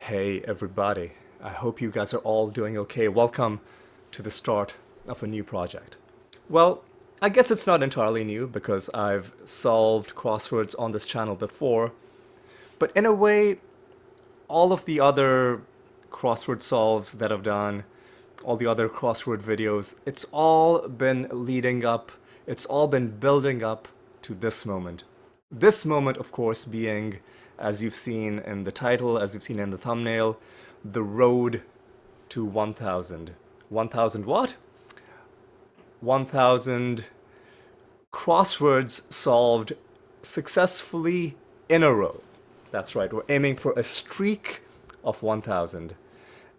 Hey everybody, I hope you guys are all doing okay. Welcome to the start of a new project. Well, I guess it's not entirely new because I've solved crosswords on this channel before, but in a way, all of the other crossword solves that I've done, all the other crossword videos, it's all been leading up, it's all been building up to this moment. This moment, of course, being, as you've seen in the title, as you've seen in the thumbnail, the road to 1000. 1000 what? 1000 crosswords solved successfully in a row. That's right, we're aiming for a streak of 1000.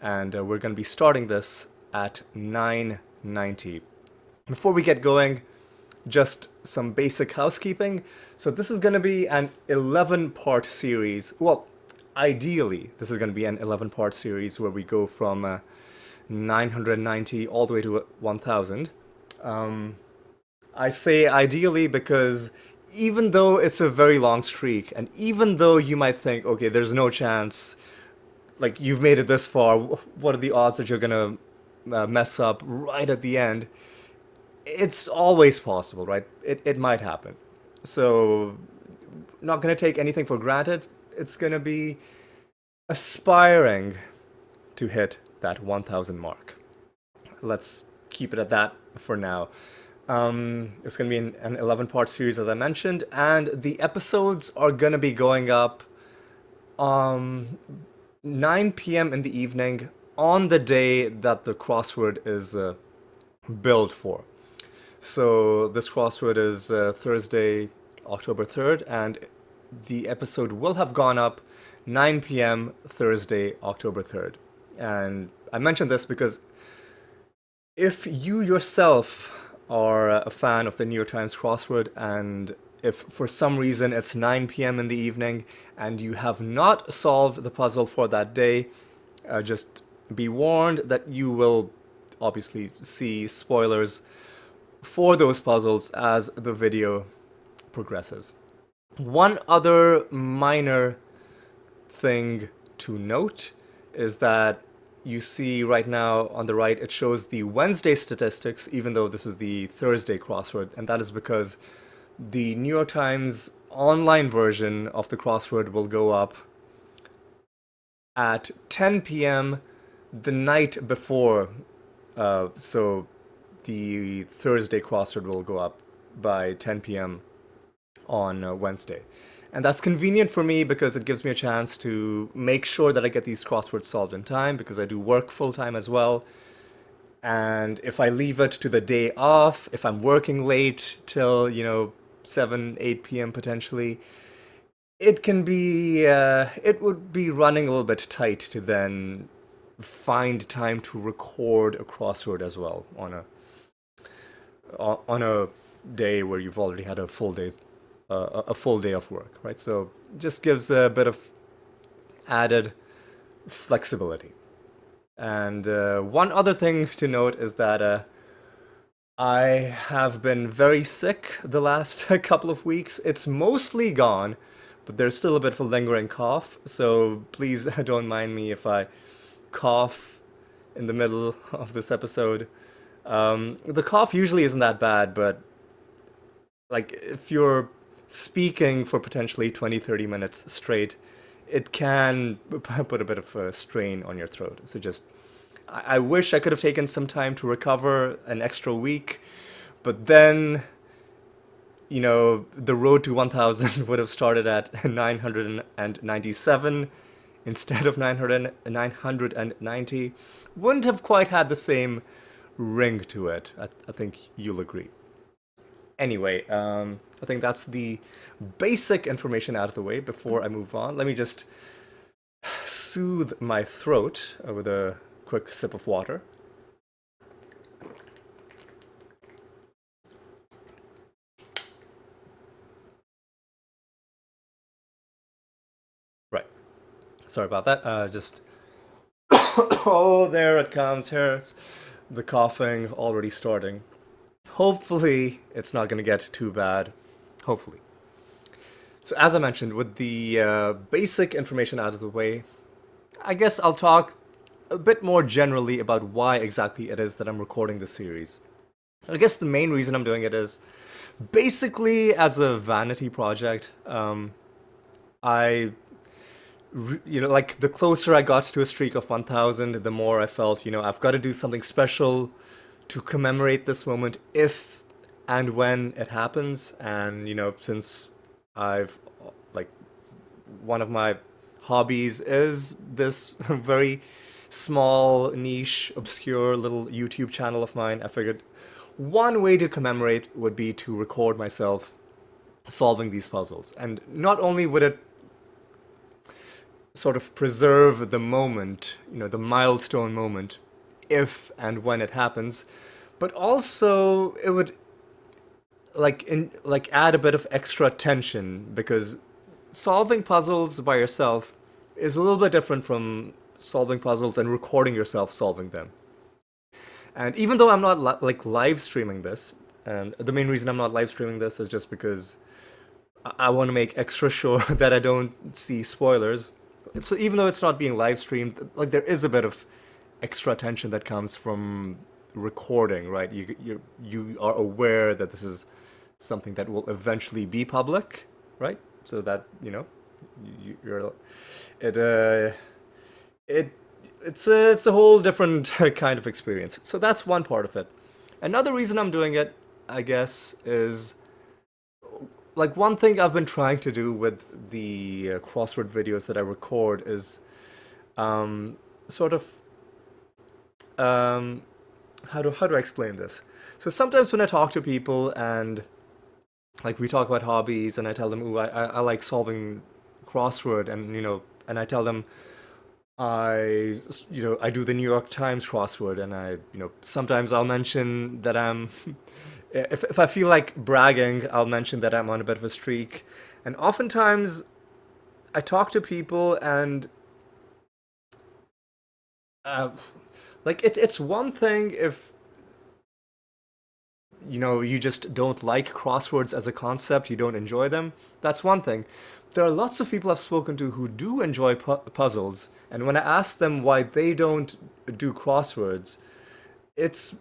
And we're going to be starting this at 990. Before we get going, just some basic housekeeping. So this is going to be an 11-part series. Well, ideally, this is going to be an 11-part series where we go from 990 all the way to 1000. I say ideally because even though it's a very long streak, and even though you might think, okay, there's no chance, like you've made it this far, what are the odds that you're gonna mess up right at the end? It's always possible, right? It might happen. So, not gonna take anything for granted. It's gonna be aspiring to hit that 1000 mark. Let's keep it at that for now. It's going to be an 11-part series, as I mentioned, and the episodes are going to be going up 9 p.m. in the evening on the day that the crossword is billed for. So this crossword is Thursday, October 3rd, and the episode will have gone up 9 p.m. Thursday, October 3rd. And I mention this because if you yourself are a fan of the New York Times crossword, and if for some reason it's 9 p.m. in the evening and you have not solved the puzzle for that day, just be warned that you will obviously see spoilers for those puzzles as the video progresses. One other minor thing to note is that you see right now on the right, it shows the Wednesday statistics, even though this is the Thursday crossword. And that is because the New York Times online version of the crossword will go up at 10 p.m. the night before. So the Thursday crossword will go up by 10 p.m. on Wednesday. And that's convenient for me because it gives me a chance to make sure that I get these crosswords solved in time, because I do work full time as well. And if I leave it to the day off, if I'm working late till, 7, 8 p.m. potentially, it can be, it would be running a little bit tight to then find time to record a crossword as well on a day where you've already had a full day of work, right? So just gives a bit of added flexibility. And one other thing to note is that I have been very sick the last couple of weeks. It's mostly gone, but there's still a bit of a lingering cough. So please don't mind me if I cough in the middle of this episode. The cough usually isn't that bad, but like if you're speaking for potentially 20-30 minutes straight, it can put a bit of a strain on your throat. So just, I wish I could have taken some time to recover, an extra week, but then, the road to 1000 would have started at 997 instead of 990. Wouldn't have quite had the same ring to it. I think you'll agree. Anyway, I think that's the basic information out of the way. Before I move on, let me just soothe my throat with a quick sip of water. Right. Sorry about that. Just oh, there it comes. Here's the coughing already starting. Hopefully, it's not going to get too bad. Hopefully. So as I mentioned, with the basic information out of the way, I guess I'll talk a bit more generally about why exactly it is that I'm recording this series. I guess the main reason I'm doing it is basically as a vanity project. I, like the closer I got to a streak of 1,000, the more I felt, I've got to do something special to commemorate this moment if and when it happens. And, since I've, like, one of my hobbies is this very small, niche, obscure little YouTube channel of mine, I figured one way to commemorate would be to record myself solving these puzzles. And not only would it sort of preserve the moment, the milestone moment, if and when it happens, but also it would add a bit of extra tension because solving puzzles by yourself is a little bit different from solving puzzles and recording yourself solving them. And even though I'm not live streaming this, and the main reason I'm not live streaming this is just because I want to make extra sure that I don't see spoilers. So even though it's not being live streamed, like there is a bit of extra tension that comes from recording, right? You are aware that this is something that will eventually be public, right? So that you're it it it's a whole different kind of experience. So that's one part of it. Another reason I'm doing it, I guess, is like one thing I've been trying to do with the crossword videos that I record is sort of um, how do I explain this? So sometimes when I talk to people and like we talk about hobbies and I tell them, ooh, I like solving crossword and and I tell them I do the New York Times crossword and I sometimes I'll mention that I'm if I feel like bragging, I'll mention that I'm on a bit of a streak. And oftentimes I talk to people and uh, like it's one thing if you just don't like crosswords as a concept, you don't enjoy them. That's one thing. There are lots of people I've spoken to who do enjoy puzzles, and when I ask them why they don't do crosswords, it's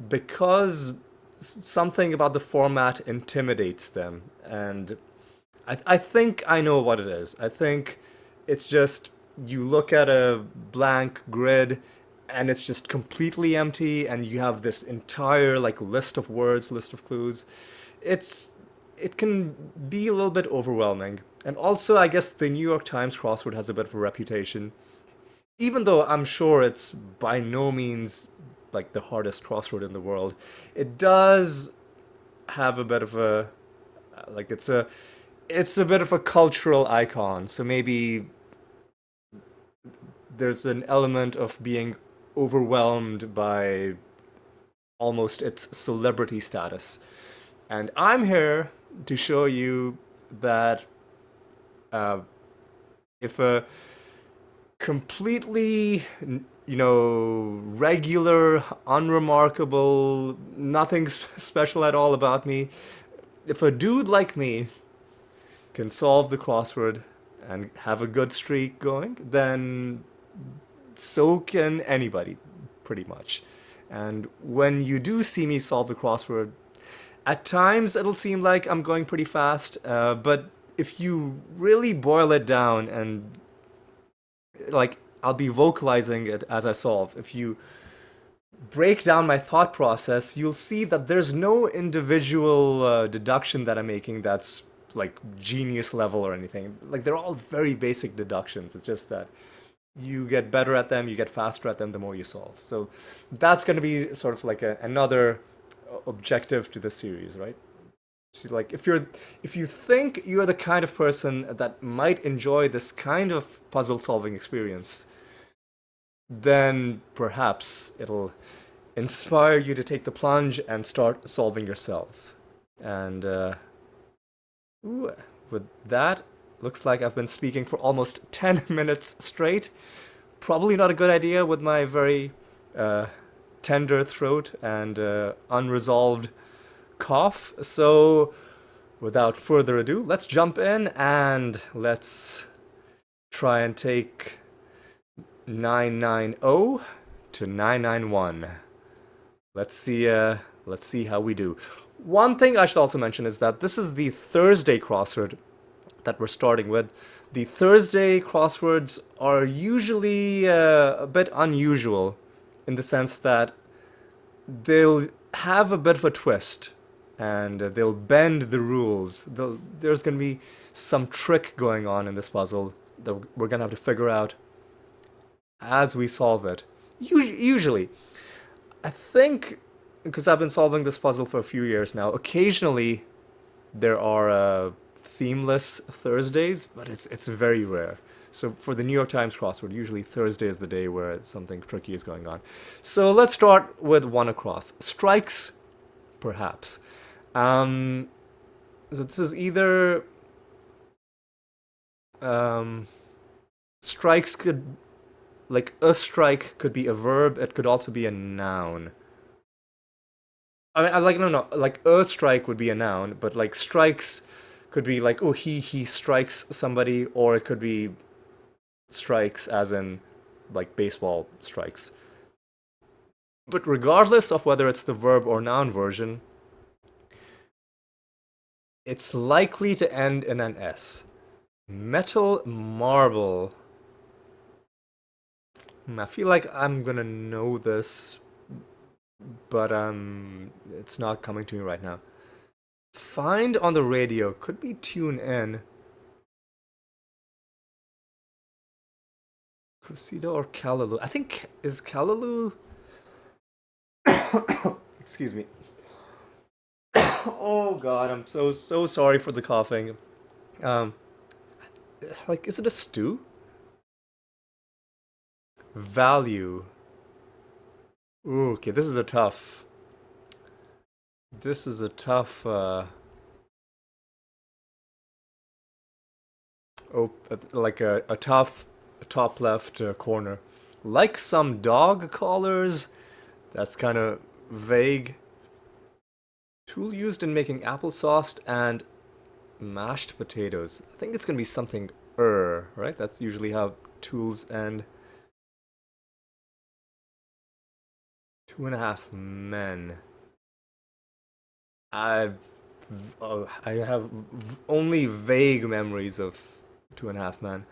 because something about the format intimidates them. And I think I know what it is. I think it's just you look at a blank grid and it's just completely empty and you have this entire like list of words, list of clues. It's it can be a little bit overwhelming. And also I guess the New York Times crossword has a bit of a reputation. Even though I'm sure it's by no means like the hardest crossword in the world, it does have a bit of a like it's a bit of a cultural icon. So maybe there's an element of being overwhelmed by almost its celebrity status. And I'm here to show you that uh, if a completely, regular, unremarkable, nothing special at all about me, if a dude like me can solve the crossword and have a good streak going, then so can anybody, pretty much. And when you do see me solve the crossword, at times it'll seem like I'm going pretty fast, but if you really boil it down and like I'll be vocalizing it as I solve. If you break down my thought process, you'll see that there's no individual deduction that I'm making that's like genius level or anything. Like they're all very basic deductions. It's just that you get better at them, you get faster at them the more you solve. So that's going to be sort of like another objective to the series, right? So like if you think you're the kind of person that might enjoy this kind of puzzle solving experience, then perhaps it'll inspire you to take the plunge and start solving yourself. And ooh, with that, looks like I've been speaking for almost 10 minutes straight. Probably not a good idea with my very uh, tender throat and unresolved cough. So, without further ado, let's jump in and let's try and take 990 to 991. Let's see how we do. One thing I should also mention is that this is the Thursday crossword that we're starting with. The Thursday crosswords are usually a bit unusual in the sense that they'll have a bit of a twist and they'll bend the rules. There's going to be some trick going on in this puzzle that we're going to have to figure out as we solve it. Usually, I think, because I've been solving this puzzle for a few years now, occasionally there are themeless Thursdays, but it's very rare. So for the New York Times crossword, usually Thursday is the day where something tricky is going on. So let's start with one across. Strikes, perhaps. So this is either strikes could, like a strike could be a verb. It could also be a noun. I mean, I like no, like a strike would be a noun, but like strikes could be like, oh, he strikes somebody, or it could be strikes as in like baseball strikes. But regardless of whether it's the verb or noun version, it's likely to end in an S. Metal marble. I feel like I'm gonna know this, but it's not coming to me right now. Find on the radio could be tune in. Cressida or Callaloo? I think is Callaloo. Excuse me. Oh God, I'm so sorry for the coughing. Um, like, is it a stew? Value. Ooh, okay, this is a tough. This is a tough. Oh, like a tough top left corner. Like some dog collars. That's kind of vague. Tool used in making applesauce and mashed potatoes. I think it's gonna be something right? That's usually how tools end. 2.5 men. I've I have only vague memories of 2.5 men.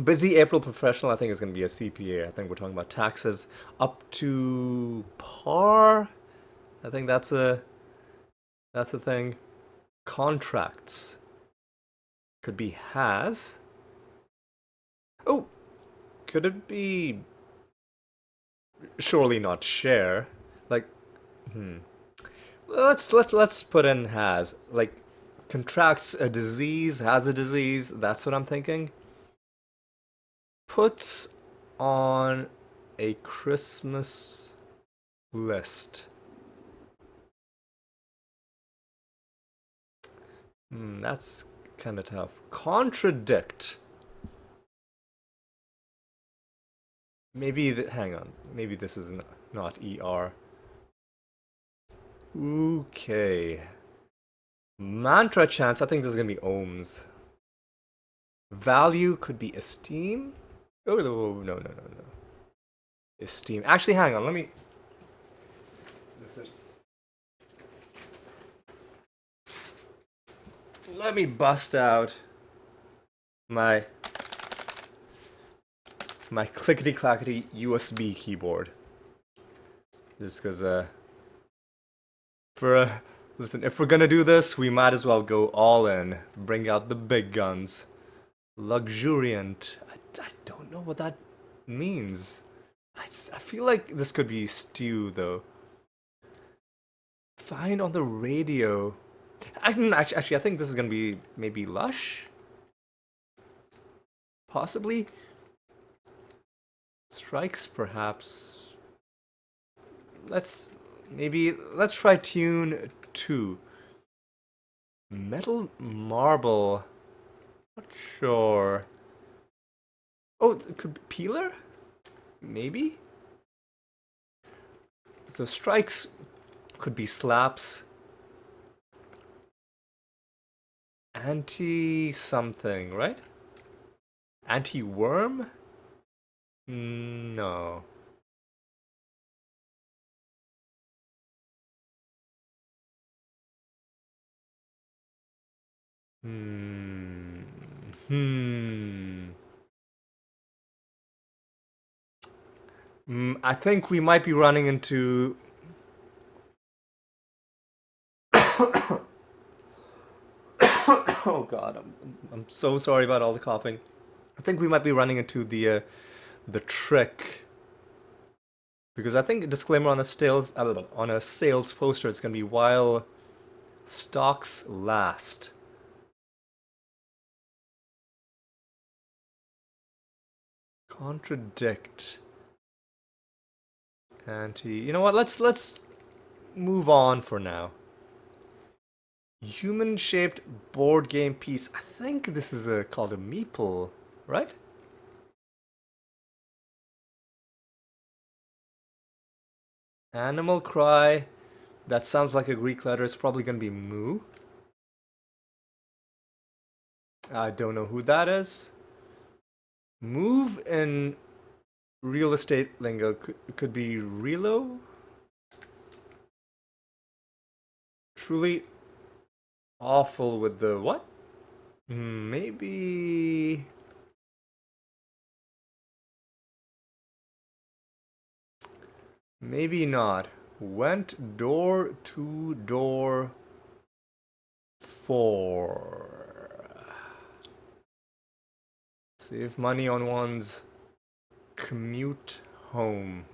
Busy April professional, I think is going to be a CPA. I think we're talking about taxes up to par. I think that's a thing. Contracts could be has. Oh, could it be surely not share? Like, hmm. Let's put in has. Like, contracts a disease, has a disease. That's what I'm thinking. Puts on a Christmas list. That's kind of tough. Contradict. Maybe, hang on. Maybe this is not ER. Okay. Mantra chants. I think this is going to be ohms. Value could be esteem. Oh, no. Esteem. Actually, hang on. Let me. Let me bust out my clickety clackety USB keyboard. Just because listen, if we're gonna do this, we might as well go all in. Bring out the big guns. Luxuriant. I don't know what that means. I feel like this could be stew, though. Find on the radio. Actually, I think this is gonna be maybe lush. Possibly. Strikes, perhaps. Let's try tune 2. Metal marble. Not sure. Oh, it could be peeler? Maybe? So strikes could be slaps. Anti something, right? Anti-worm? No. Hmm. Hmm. I think we might be running into. Oh God, I'm so sorry about all the coughing. I think we might be running into the trick because I think a disclaimer on a sales poster is gonna be while stocks last. Contradict. Anti. You know what? Let's move on for now. Human-shaped board game piece. I think this is called a meeple, right? Animal cry. That sounds like a Greek letter. It's probably gonna be moo. I don't know who that is. Move in real estate lingo could be relo. Truly awful with the what? Maybe. Maybe not. Went door to door for. Save money on one's commute home.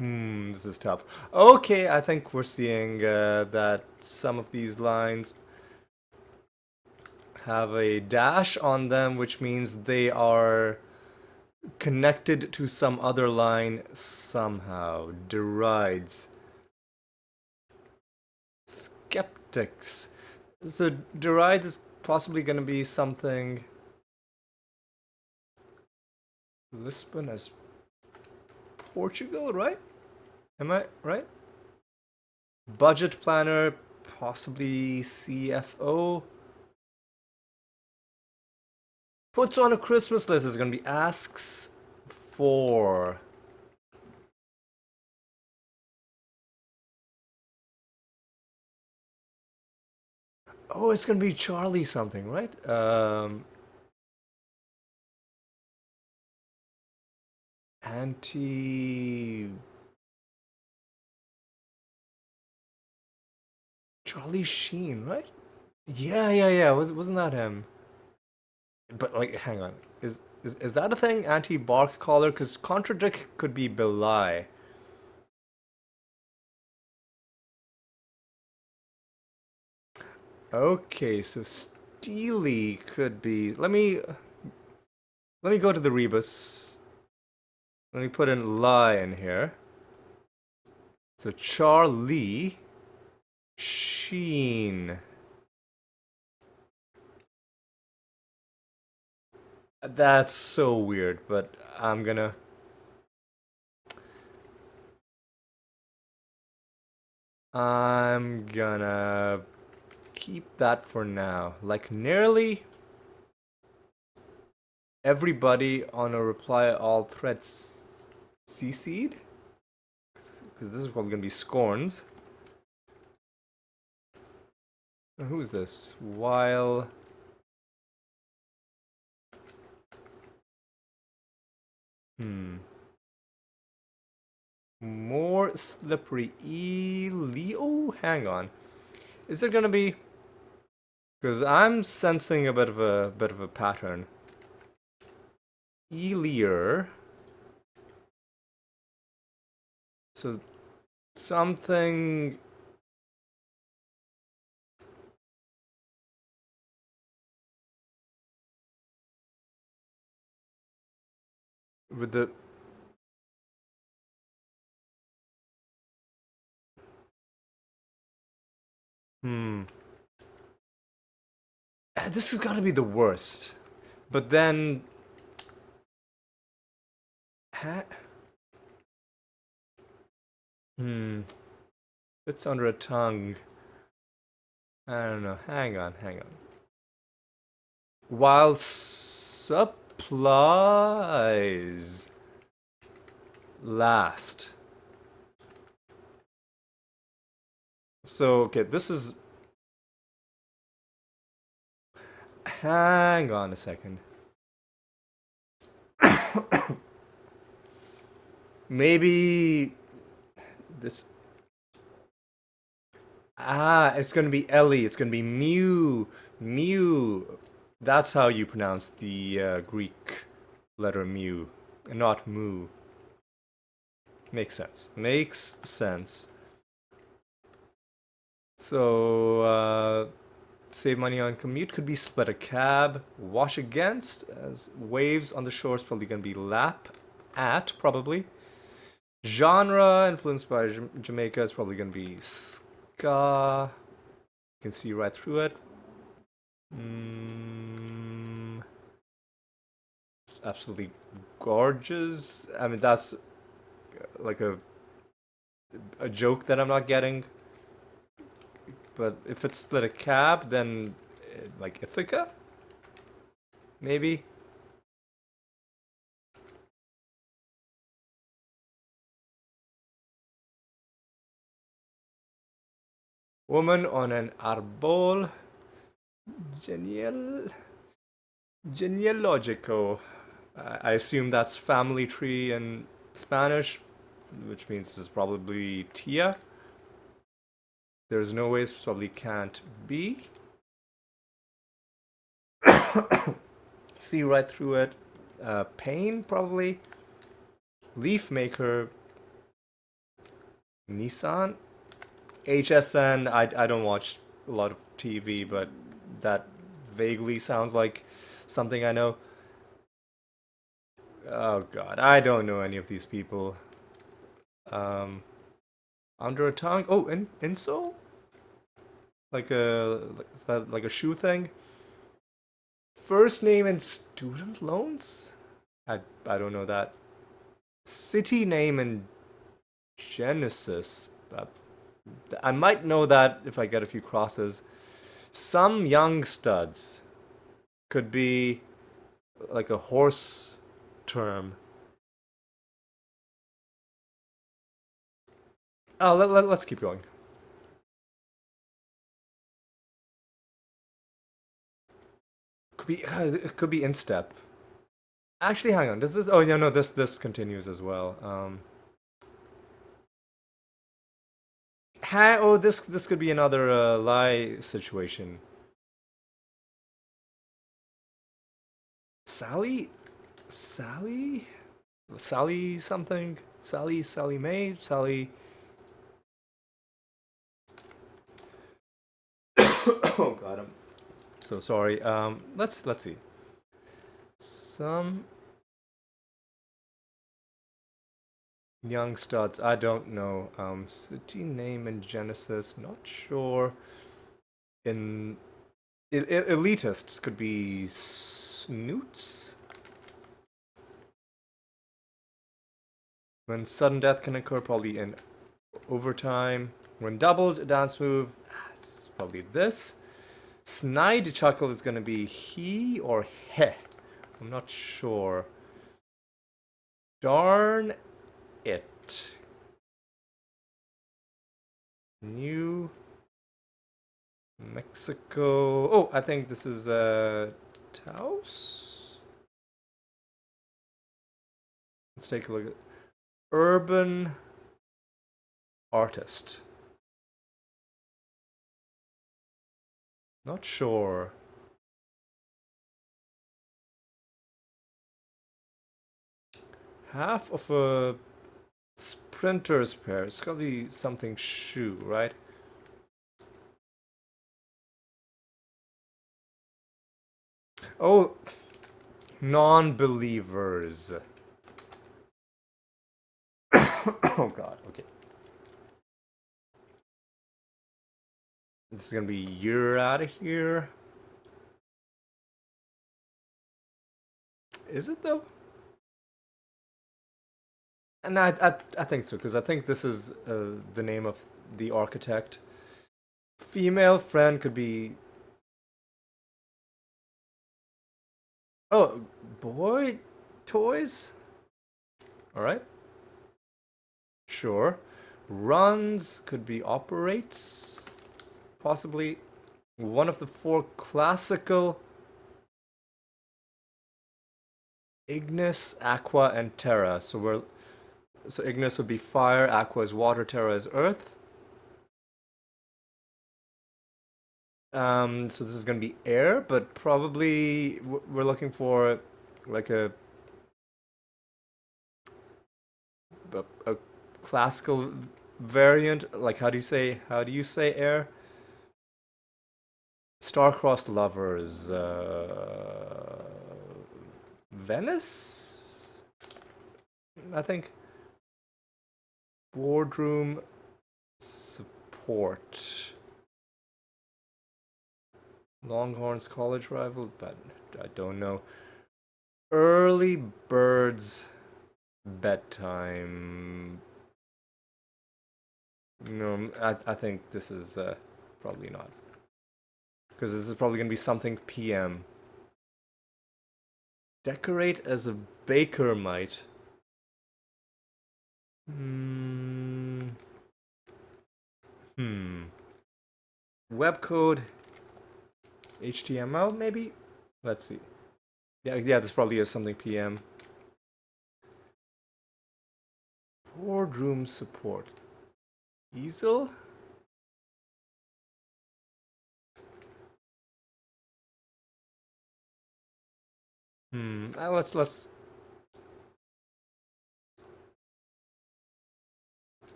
This is tough. Okay, I think we're seeing that some of these lines have a dash on them, which means they are connected to some other line somehow. Derides. Skeptics. So derides is possibly going to be something. Lisbon as Portugal, right? Am I right? Budget planner, possibly CFO. Puts on a Christmas list is going to be asks for. Oh, it's going to be Charlie something, right? Anti. Charlie Sheen, right? Yeah. Wasn't that him? But like, hang on. Is that a thing? Anti bark collar? Because contradict could be belie. Okay, so Steely could be. Let me go to the rebus. Let me put in lie in here. So Charlie Sheen. That's so weird, but I'm gonna keep that for now. Like nearly everybody on a reply all threads CC'd? Because this is probably gonna be scorns. Who's this? While more slippery. Leo? Hang on. Is it gonna be? Because I'm sensing a bit of a pattern. Elier. So something. With the. Hmm. This has got to be the worst. But then. Ha- hmm. It's under a tongue. I don't know. Hang on. While supplies. last. So, okay, this is... Hang on a second. Maybe this... it's gonna be Ellie. It's gonna be Mew. Mew. That's how you pronounce the Greek letter Mu, and not Moo. Makes sense. Makes sense. So, save money on commute. Could be split a cab. Wash against, as waves on the shore is probably gonna be lap at, probably. Genre, influenced by Jamaica, is probably gonna be ska. You can see right through it. Absolutely gorgeous. I mean, that's like a joke that I'm not getting. But if it's split a cab, then like Ithaca, maybe. Woman on an árbol. Genealogico. I assume that's family tree in Spanish, which means it's probably Tia. There's no ways, probably can't be. See right through it. Pain, probably. Leaf maker. Nissan. HSN. I don't watch a lot of TV, but that vaguely sounds like something I know. Oh god, I don't know any of these people. Under a tongue. Oh, insole? Is that like a shoe thing? First name and student loans? I don't know that. City name and Genesis. I might know that if I get a few crosses. Some young studs. Could be like a horse term. Oh, let's keep going. It could be instep. Actually, hang on. Does this? Oh, yeah, no. This continues as well. Oh, this could be another lie situation. Sally, Sally, Sally something. Sally Mae, Sally. Oh God, I'm so sorry. Let's see. Some young studs. I don't know. City name and Genesis. Not sure. In elitists could be snoots. When sudden death can occur, probably in overtime. When doubled, dance move. It's probably this. Snide chuckle is gonna be he or he. I'm not sure. Darn it. New Mexico. Oh, I think this is Taos. Let's take a look at urban artist. Not sure. Half of a sprinter's pair. It's gotta be something shoe, right? Oh, non-believers. Oh god, okay. This is gonna be you're out of here. Is it though? And I think so, because I think this is the name of the architect. Female friend could be... Oh, boy toys? Alright. Sure. Runs could be operates. Possibly one of the four classical: Ignis, Aqua, and Terra. So Ignis would be fire, Aqua is water, Terra is earth. So this is gonna be air, but probably we're looking for like a classical variant. Like how do you say air? Star-crossed lovers. Venice? I think. Boardroom support. Longhorns college rival, but I don't know. Early birds bedtime. No, I think this is probably not. Because this is probably going to be something PM. Decorate as a baker might. Hmm. Web code. HTML maybe? Let's see. Yeah, this probably is something PM. Boardroom support. Easel? Let's.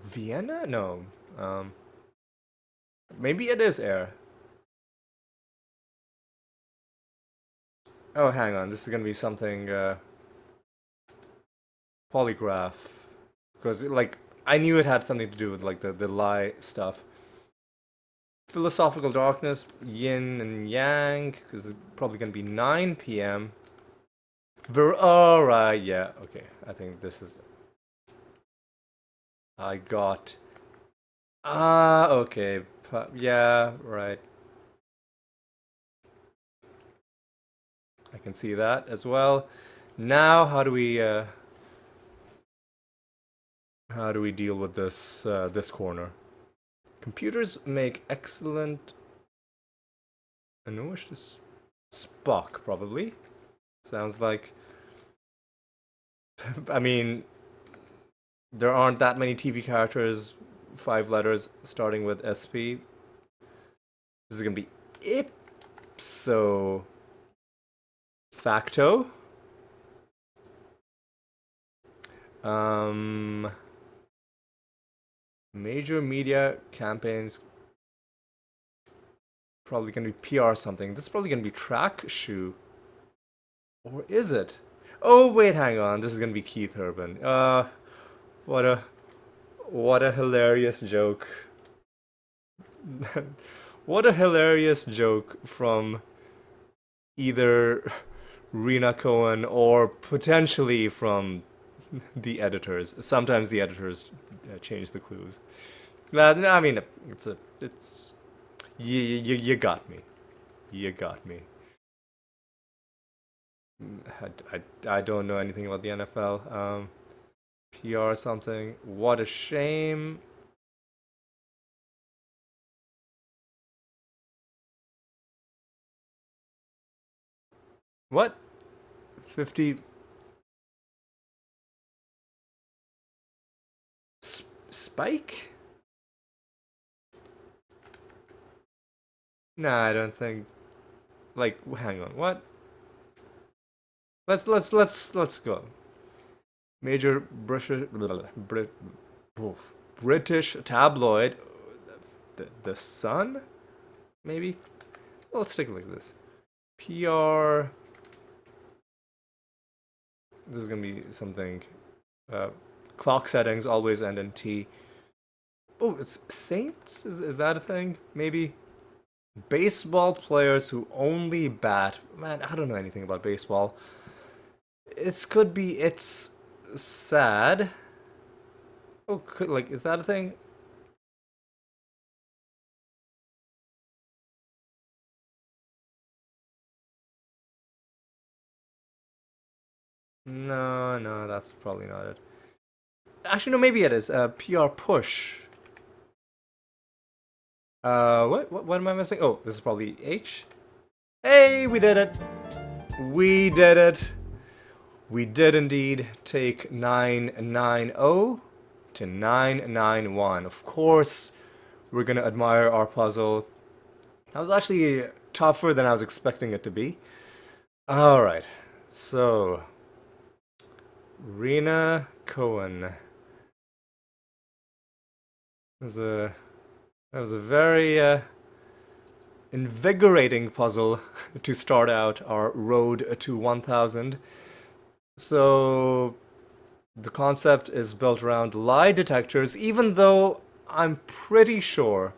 Vienna? No. Maybe it is air. Oh, hang on. This is gonna be something polygraph, because like I knew it had something to do with like the lie stuff. Philosophical darkness, yin and yang, because it's probably gonna be 9 p.m. All right, yeah, okay. I think this is. I got. Okay. Yeah, right. I can see that as well. Now, how do we deal with this corner? Computers make excellent. I know which this Spock probably sounds like. I mean, there aren't that many TV characters, 5 letters starting with SP. This is gonna be ipso facto. Major media campaigns. Probably gonna be PR something. This is probably gonna be track shoe. Or is it? Oh wait, hang on. This is gonna be Keith Urban. What a what a hilarious joke. What a hilarious joke from either Rena Cohen or potentially from the editors. Sometimes the editors change the clues. I mean, it's you got me. You got me. I don't know anything about the NFL. PR something. What a shame. What? 50 Spike? Nah, I don't think. Like, hang on. What? Let's go. Major British tabloid. The Sun? Maybe? Well, let's take a look at this. PR. This is gonna be something. Clock settings always end in T. Oh, it's Saints? Is that a thing? Maybe? Baseball players who only bat. Man, I don't know anything about baseball. Could be it's sad. Oh, like is that a thing? No, no, that's probably not it. Actually, no, maybe it is. PR push. What am I missing? Oh, this is probably H. Hey, we did it. We did it. We did indeed take 990 to 991. Of course, we're gonna admire our puzzle. That was actually tougher than I was expecting it to be. All right, so Rena Cohen. That was a very invigorating puzzle to start out our road to 1000. So the concept is built around lie detectors, even though I'm pretty sure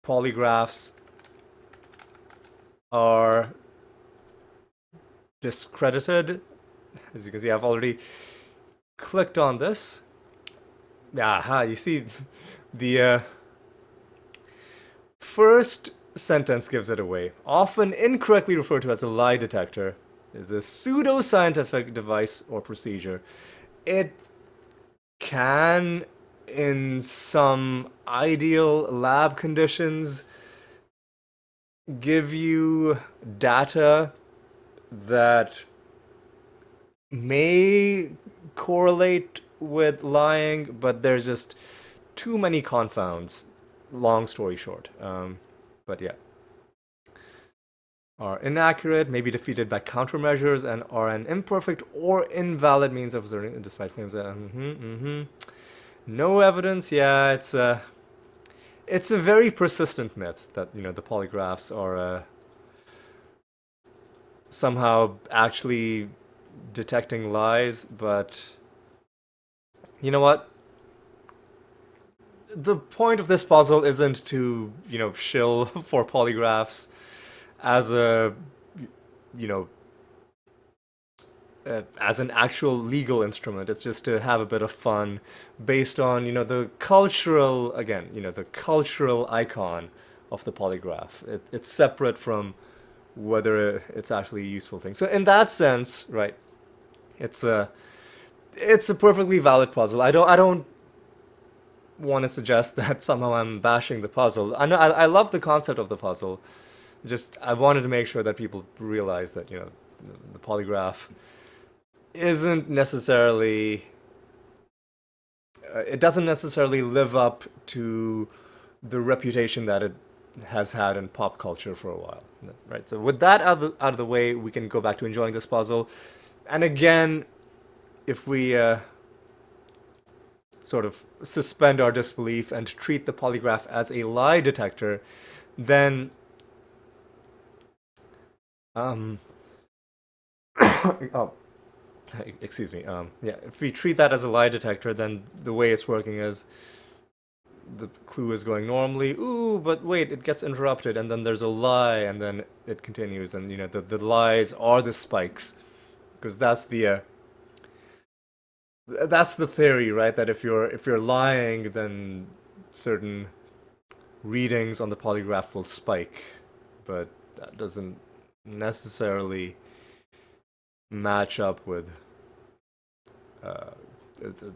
polygraphs are discredited. As you can see, I've already clicked on this. Aha, you see, the first sentence gives it away. Often incorrectly referred to as a lie detector is a pseudo-scientific device or procedure. It can, in some ideal lab conditions, give you data that may correlate with lying, but there's just too many confounds. Long story short. But yeah. Are inaccurate, may be defeated by countermeasures, and are an imperfect or invalid means of asserting, despite claims that. No evidence. Yeah, it's a very persistent myth that the polygraphs are somehow actually detecting lies, but you know what? The point of this puzzle isn't to shill for polygraphs as a you know as an actual legal instrument. It's just to have a bit of fun based on the cultural, again, the cultural icon of the polygraph. It's separate from whether it's actually a useful thing. So in that sense, right, it's a perfectly valid puzzle. I don't want to suggest that somehow I'm bashing the puzzle. I know I love the concept of the puzzle. Just I wanted to make sure that people realize that the polygraph isn't necessarily it doesn't necessarily live up to the reputation that it has had in pop culture for a while, right? So with that out of the way, we can go back to enjoying this puzzle. And again, if we sort of suspend our disbelief and treat the polygraph as a lie detector, then um oh, excuse me. Yeah, if we treat that as a lie detector, then the way it's working is the clue is going normally. Ooh, but wait, it gets interrupted, and then there's a lie, and then it continues, and the lies are the spikes, because that's the theory, right? That if you're lying, then certain readings on the polygraph will spike, but that doesn't necessarily match up with uh,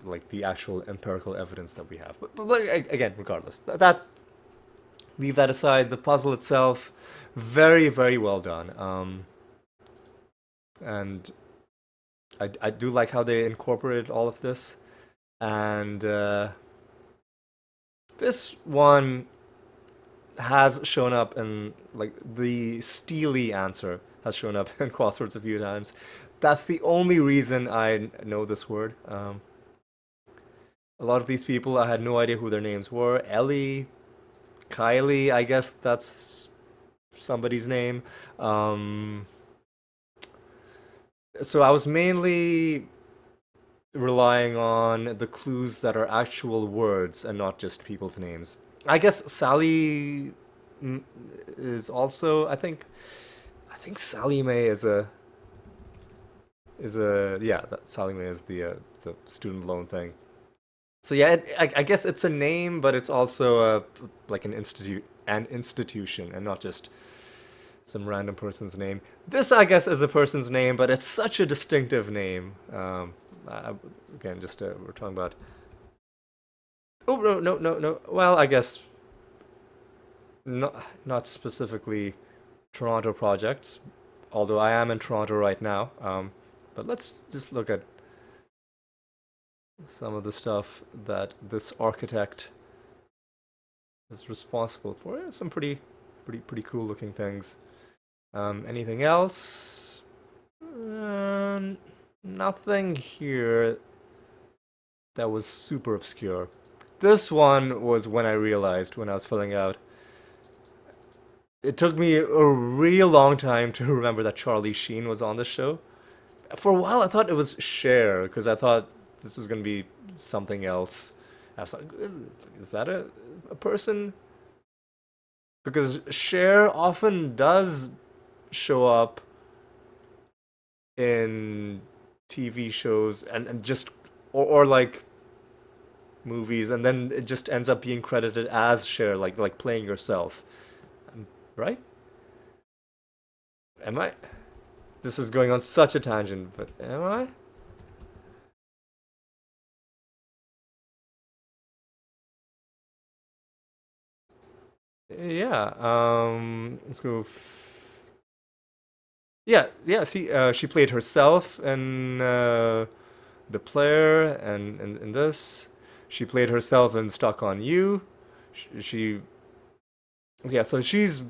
like the actual empirical evidence that we have. But like, again, regardless, that leave that aside. The puzzle itself, very very well done. And I do like how they incorporated all of this, and this one has shown up in like the steely answer has shown up in crosswords a few times. That's the only reason I know this word. A lot of these people, I had no idea who their names were. Ellie, Kylie, I guess that's somebody's name. Um, so I was mainly relying on the clues that are actual words and not just people's names. I guess Sally is also. I think Sally Mae is a yeah. Sally Mae is the student loan thing. So yeah, I guess it's a name, but it's also like an institution, and not just some random person's name. This, I guess, is a person's name, but it's such a distinctive name. Again, just we're talking about. Oh no, no, no, no. Well, I guess not specifically Toronto projects, although I am in Toronto right now. But let's just look at some of the stuff that this architect is responsible for. Yeah, some pretty cool looking things. Anything else? Nothing here that was super obscure. This one was when I realized when I was filling out. It took me a real long time to remember that Charlie Sheen was on the show. For a while, I thought it was Cher because I thought this was gonna be something else. I was like, is that a person? Because Cher often does show up in TV shows and just or like movies, and then it just ends up being credited as Cher, like playing yourself, right? Am I? This is going on such a tangent, but am I? Yeah. Let's go. Yeah, yeah. See, she played herself in the player, and in this, she played herself in Stuck on You. She yeah. So she's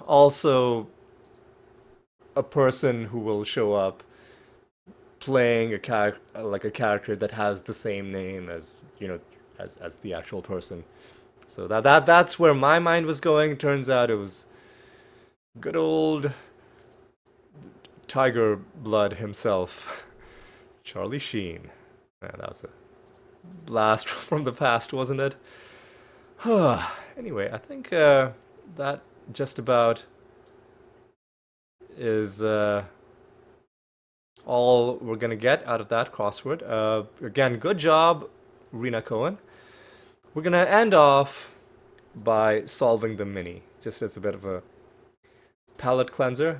also a person who will show up playing a character like a character that has the same name as as the actual person. So that's where my mind was going. Turns out it was good old Tiger Blood himself, Charlie Sheen. Man, that was a blast from the past, wasn't it? Anyway, I think that just about is all we're gonna get out of that crossword. Again, good job, Rena Cohen. We're gonna end off by solving the mini, just as a bit of a palate cleanser.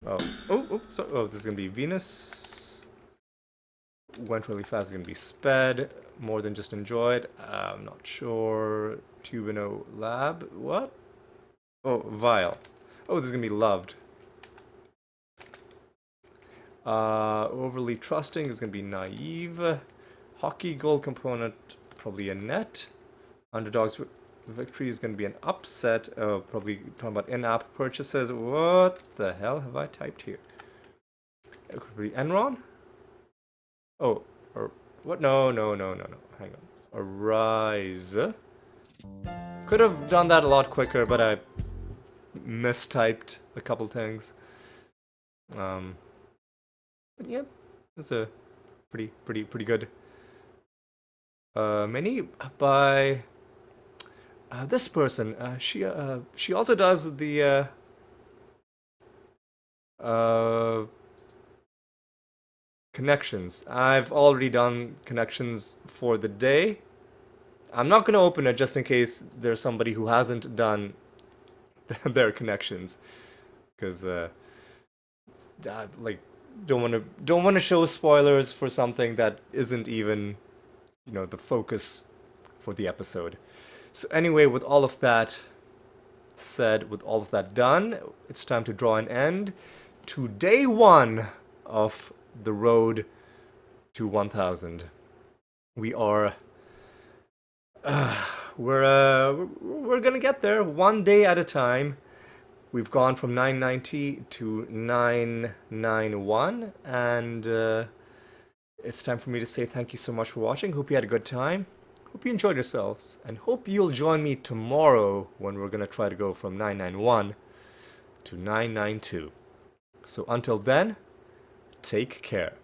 This is gonna be Venus. Went really fast. It's gonna be sped. More than just enjoyed. I'm not sure. Tubino Lab. What? Oh, Vile. Oh, this is gonna be loved. Overly trusting is gonna be naive. Hockey goal component, probably a net. Underdogs victory is gonna be an upset. Probably talking about in-app purchases. What the hell have I typed here? It could be Enron. Oh, or what? No, no, no, no, no. Hang on. Arise. Could have done that a lot quicker, but I mistyped a couple things. But yeah, it's a pretty good mini by this person. She also does the connections. I've already done connections for the day. I'm not gonna open it just in case there's somebody who hasn't done their connections, because like don't want to show spoilers for something that isn't even the focus for the episode. So anyway, with all of that said, with all of that done, it's time to draw an end to day one of the road to 1000. We are we're gonna get there one day at a time. We've gone from 990 to 991, and it's time for me to say thank you so much for watching. Hope you had a good time. Hope you enjoyed yourselves, and hope you'll join me tomorrow when we're gonna try to go from 991 to 992. So until then, take care.